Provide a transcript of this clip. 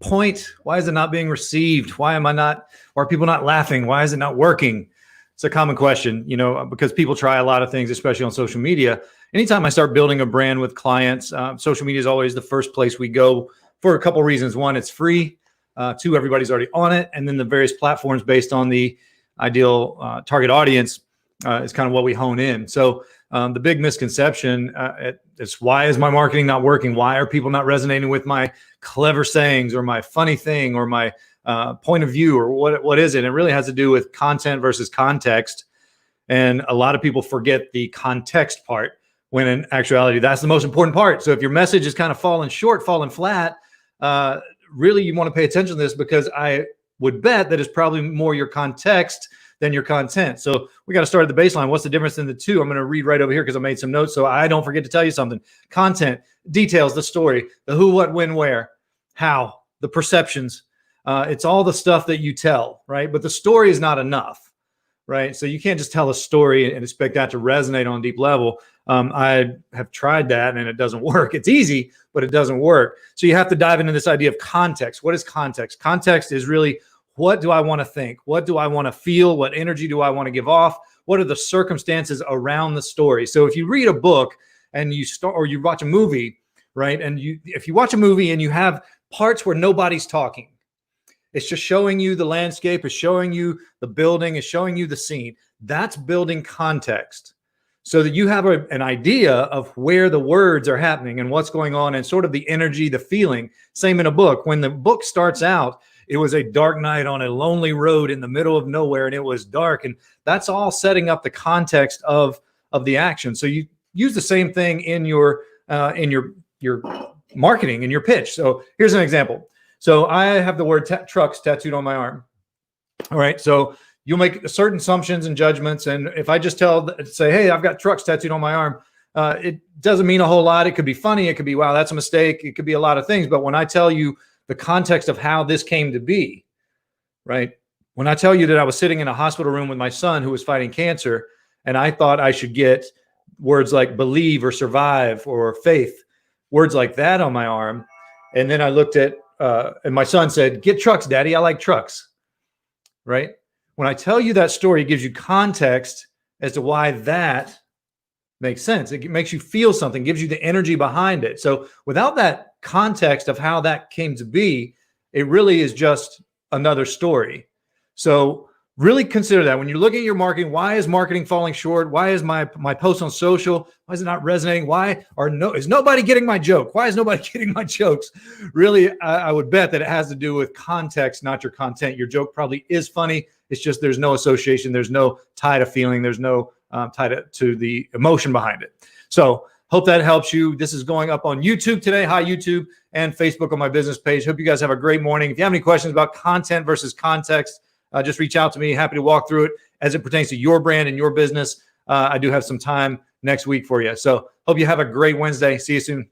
point? Why is it not being received? Why are people not laughing? Why is it not working? It's a common question, because people try a lot of things, especially on social media. Anytime I start building a brand with clients, social media is always the first place we go for a couple of reasons. One, it's free. Two, everybody's already on it. And then the various platforms based on the ideal target audience is kind of what we hone in. So the big misconception is, why is my marketing not working? Why are people not resonating with my clever sayings or my funny thing or my point of view, or what is it? It really has to do with content versus context. And a lot of people forget the context part, when in actuality, that's the most important part. So if your message is kind of falling short, falling flat, really you want to pay attention to this, because I would bet that it's probably more your context than your content. So we got to start at the baseline. What's the difference in the two? I'm going to read right over here because I made some notes so I don't forget to tell you something. Content, details, the story, the who, what, when, where, how, the perceptions. It's all the stuff that you tell, right? But the story is not enough, right? So you can't just tell a story and expect that to resonate on a deep level. I have tried that and it doesn't work. It's easy, but it doesn't work. So you have to dive into this idea of context. What is context? Context is really, what do I want to think? What do I want to feel? What energy do I want to give off? What are the circumstances around the story? So if you read a book and or you watch a movie, right? And if you watch a movie and you have parts where nobody's talking, it's just showing you the landscape, it's showing you the building, it's showing you the scene. That's building context, so that you have an idea of where the words are happening and what's going on and sort of the energy, the feeling. Same in a book. When the book starts out, it was a dark night on a lonely road in the middle of nowhere, and it was dark. And that's all setting up the context of the action. So you use the same thing in your marketing, in your pitch. So here's an example. So I have the word trucks tattooed on my arm. All right. So you'll make certain assumptions and judgments. And if I just say, hey, I've got trucks tattooed on my arm, it doesn't mean a whole lot. It could be funny. It could be, wow, that's a mistake. It could be a lot of things. But when I tell you the context of how this came to be, right? When I tell you that I was sitting in a hospital room with my son who was fighting cancer, and I thought I should get words like believe or survive or faith, words like that on my arm. And then I looked at, and my son said, get trucks, Daddy. I like trucks, right? When I tell you that story, it gives you context as to why that makes sense. It makes you feel something, gives you the energy behind it. So without that context of how that came to be, it really is just another story. So really consider that when you're looking at your marketing. Why is marketing falling short? Why is my post on social, why is it not resonating? Is nobody getting my joke? Why is nobody getting my jokes? Really, I would bet that it has to do with context, not your content. Your joke probably is funny. It's just there's no association. There's no tie to feeling. There's no tie to the emotion behind it. So hope that helps you. This is going up on YouTube today. Hi, YouTube, and Facebook on my business page. Hope you guys have a great morning. If you have any questions about content versus context, just reach out to me. Happy to walk through it as it pertains to your brand and your business. I do have some time next week for you. So hope you have a great Wednesday. See you soon.